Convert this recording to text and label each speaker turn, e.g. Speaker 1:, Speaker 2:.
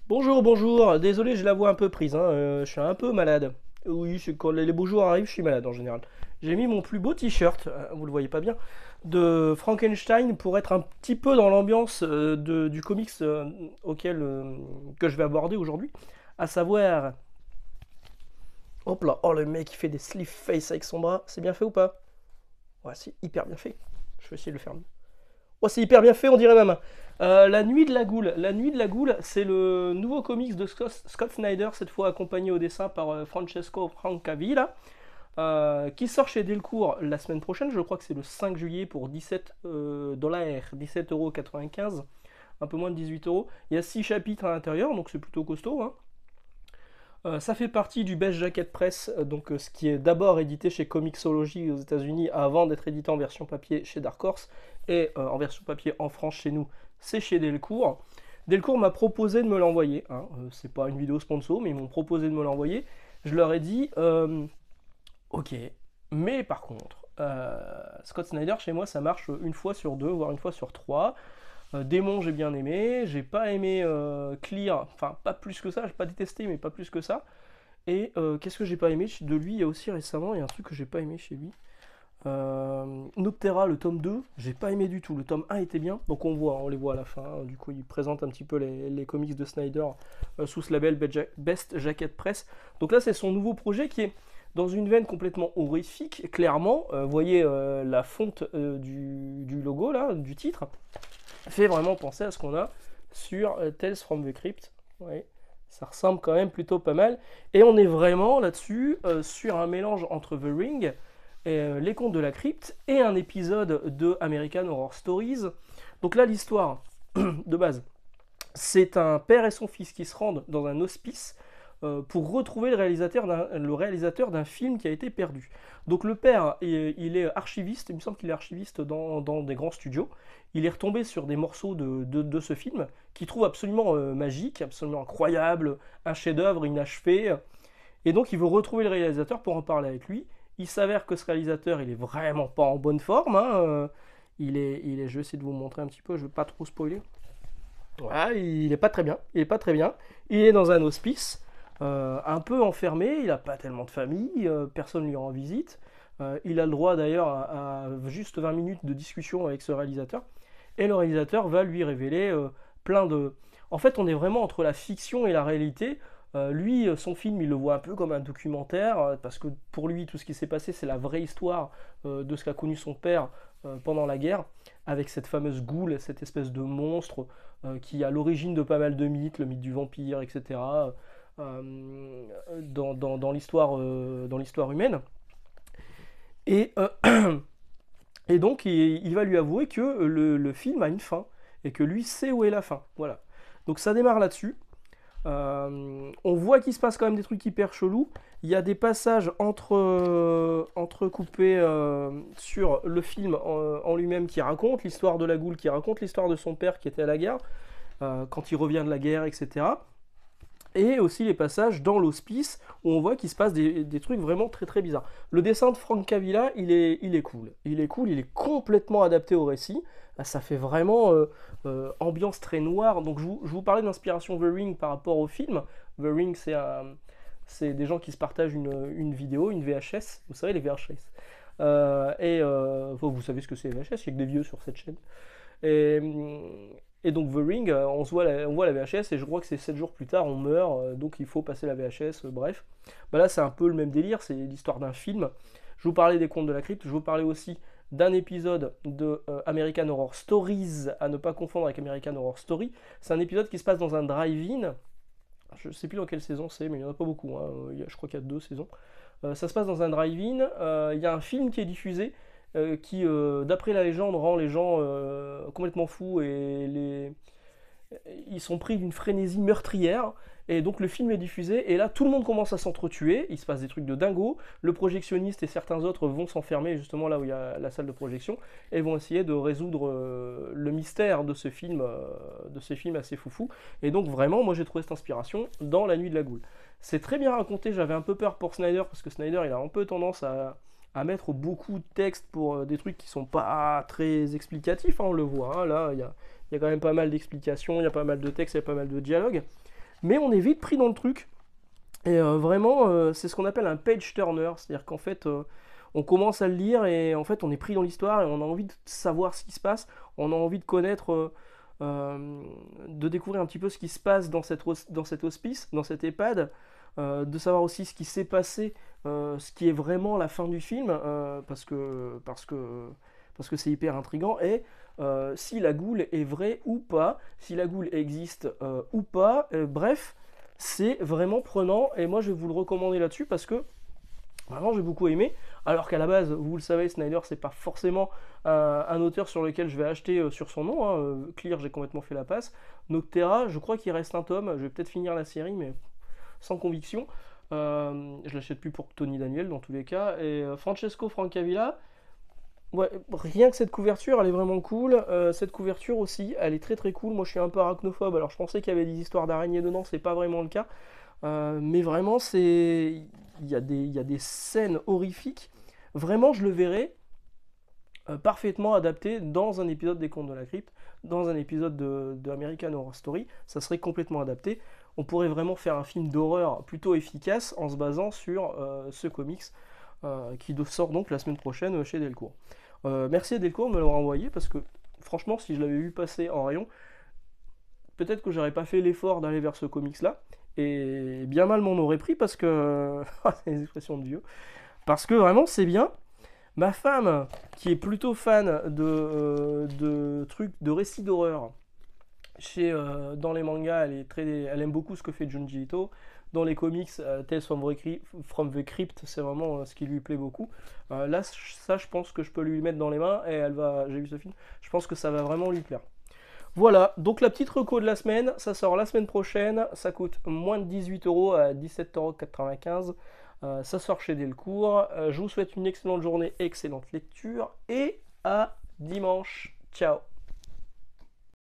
Speaker 1: Bonjour, bonjour. Désolé, j'ai la voix un peu prise, hein. Je suis un peu malade. Oui, quand les beaux jours arrivent, je suis malade en général. J'ai mis mon plus beau t-shirt, vous le voyez pas bien, de Frankenstein pour être un petit peu dans l'ambiance du comics que je vais aborder aujourd'hui, à savoir, hop là, oh le mec il fait des sleeve face avec son bras, c'est bien fait ou pas? Ouais, c'est hyper bien fait. Je vais essayer de le faire mieux. Oh, c'est hyper bien fait, on dirait même. La Nuit de la Goule. La Nuit de la Goule, c'est le nouveau comics de Scott Snyder, cette fois accompagné au dessin par Francesco Francavilla, qui sort chez Delcourt la semaine prochaine. Je crois que c'est le 5 juillet pour 17 dollars, 17,95 €, un peu moins de 18 euros. Il y a 6 chapitres à l'intérieur, donc c'est plutôt costaud, hein. Ça fait partie du Best Jacket Press, ce qui est d'abord édité chez Comixology aux États-Unis avant d'être édité en version papier chez Dark Horse et en version papier en France chez nous, c'est chez Delcourt. Delcourt m'a proposé de me l'envoyer, hein. C'est pas une vidéo sponsor, mais ils m'ont proposé de me l'envoyer. Je leur ai dit ok, mais par contre, Scott Snyder chez moi ça marche une fois sur deux, voire une fois sur trois. Démon, j'ai bien aimé. J'ai pas aimé Clear, enfin pas plus que ça. J'ai pas détesté, mais pas plus que ça. Et qu'est-ce que j'ai pas aimé de lui? Il y a aussi récemment, il y a un truc que j'ai pas aimé chez lui. Noctera, le tome 2, j'ai pas aimé du tout. Le tome 1 était bien, donc on les voit à la fin, hein. Du coup, il présente un petit peu les comics de Snyder sous ce label Best Jacket Press. Donc là, c'est son nouveau projet qui est dans une veine complètement horrifique, clairement. Vous voyez la fonte du logo, là, du titre fait vraiment penser à ce qu'on a sur Tales from the Crypt. Ouais, ça ressemble quand même plutôt pas mal. Et on est vraiment là-dessus sur un mélange entre The Ring, et, les contes de la crypte et un épisode de American Horror Stories. Donc là, l'histoire de base, c'est un père et son fils qui se rendent dans un hospice pour retrouver le réalisateur d'un film qui a été perdu. Donc le père, il est archiviste, il me semble qu'il est archiviste dans des grands studios. Il est retombé sur des morceaux de ce film qu'il trouve absolument magique, absolument incroyable, un chef-d'œuvre inachevé. Et donc il veut retrouver le réalisateur pour en parler avec lui. Il s'avère que ce réalisateur, il est vraiment pas en bonne forme, hein. Je vais essayer de vous montrer un petit peu, je ne vais pas trop spoiler. Voilà, il est pas très bien. Il est pas très bien. Il est dans un hospice, un peu enfermé. Il n'a pas tellement de famille. Personne lui rend visite. Il a le droit d'ailleurs à juste 20 minutes de discussion avec ce réalisateur. Et le réalisateur va lui révéler plein de. En fait, on est vraiment entre la fiction et la réalité. Lui, son film, il le voit un peu comme un documentaire, parce que pour lui, tout ce qui s'est passé, c'est la vraie histoire de ce qu'a connu son père pendant la guerre, avec cette fameuse goule, cette espèce de monstre qui est à l'origine de pas mal de mythes, le mythe du vampire, etc., dans l'histoire humaine. Et, et donc, il va lui avouer que le film a une fin, et que lui sait où est la fin. Voilà. Donc ça démarre là-dessus. On voit qu'il se passe quand même des trucs hyper chelous. Il y a des passages entrecoupés sur le film en lui-même qui raconte l'histoire de la goule, qui raconte l'histoire de son père qui était à la guerre, quand il revient de la guerre, etc. Et aussi les passages dans l'hospice où on voit qu'il se passe des trucs vraiment très très bizarres. Le dessin de Frank Cavilla, il est cool. Il est cool, il est complètement adapté au récit. Ça fait vraiment ambiance très noire. Donc je vous parlais d'inspiration The Ring par rapport au film. The Ring, c'est des gens qui se partagent une vidéo, une VHS. Vous savez, les VHS. Vous savez ce que c'est les VHS, il y a que des vieux sur cette chaîne. Et, et donc The Ring, on voit la VHS et je crois que c'est 7 jours plus tard, on meurt, donc il faut passer la VHS, bref. Bah là c'est un peu le même délire, c'est l'histoire d'un film. Je vous parlais des contes de la crypte, je vous parlais aussi d'un épisode de American Horror Stories, à ne pas confondre avec American Horror Story. C'est un épisode qui se passe dans un drive-in, je ne sais plus dans quelle saison c'est, mais il n'y en a pas beaucoup, hein. Je crois qu'il y a 2 saisons. Ça se passe dans un drive-in, il y a un film qui est diffusé, qui, d'après la légende, rend les gens complètement fous et ils sont pris d'une frénésie meurtrière. Et donc le film est diffusé et là tout le monde commence à s'entretuer, il se passe des trucs de dingo, le projectionniste et certains autres vont s'enfermer justement là où il y a la salle de projection et vont essayer de résoudre le mystère de ce film assez foufou. Et donc vraiment moi j'ai trouvé cette inspiration dans La Nuit de la Goule. C'est très bien raconté, j'avais un peu peur pour Snyder parce que Snyder il a un peu tendance à mettre beaucoup de texte pour des trucs qui sont pas très explicatifs, hein, on le voit, hein, là il y a quand même pas mal d'explications, il y a pas mal de textes, il y a pas mal de dialogues. mais on est vite pris dans le truc. Et vraiment, c'est ce qu'on appelle un page turner, c'est-à-dire qu'en fait, on commence à le lire et en fait, on est pris dans l'histoire et on a envie de savoir ce qui se passe, on a envie de connaître, de découvrir un petit peu ce qui se passe dans cet hospice, dans cette EHPAD, de savoir aussi ce qui s'est passé, ce qui est vraiment la fin du film, parce que c'est hyper intriguant, et si la goule est vraie ou pas, si la goule existe ou pas, bref, c'est vraiment prenant, et moi je vais vous le recommander là-dessus, parce que vraiment j'ai beaucoup aimé, alors qu'à la base, vous le savez, Snyder c'est pas forcément un auteur sur lequel je vais acheter sur son nom, hein. Clear, j'ai complètement fait la passe. Noctera, je crois qu'il reste un tome, je vais peut-être finir la série, mais sans conviction. Je l'achète plus pour Tony Daniel dans tous les cas. Et Francesco Francavilla, ouais, rien que cette couverture, elle est vraiment cool. Cette couverture aussi, elle est très très cool. Moi je suis un peu arachnophobe, alors je pensais qu'il y avait des histoires d'araignées dedans, c'est pas vraiment le cas. Mais vraiment, il y a des scènes horrifiques. Vraiment, je le verrais parfaitement adapté dans un épisode des Contes de la Crypte, dans un épisode de American Horror Story. Ça serait complètement adapté. On pourrait vraiment faire un film d'horreur plutôt efficace en se basant sur ce comics qui sort donc la semaine prochaine chez Delcourt. Merci à Delcourt de me l'avoir envoyé parce que franchement, si je l'avais vu passer en rayon, peut-être que j'aurais pas fait l'effort d'aller vers ce comics là. Et bien mal m'en aurait pris parce que. C'est des expressions de vieux. Parce que vraiment, c'est bien. Ma femme, qui est plutôt fan de trucs, de récits d'horreur, dans les mangas, elle aime beaucoup ce que fait Junji Ito. Dans les comics, Tales from the Crypt, c'est vraiment ce qui lui plaît beaucoup. Là, ça, je pense que je peux lui mettre dans les mains et j'ai vu ce film, je pense que ça va vraiment lui plaire. Voilà, donc la petite reco de la semaine, ça sort la semaine prochaine, ça coûte moins de 18 € à 17,95 €. Ça sort chez Delcourt. Je vous souhaite une excellente journée, excellente lecture et à dimanche. Ciao.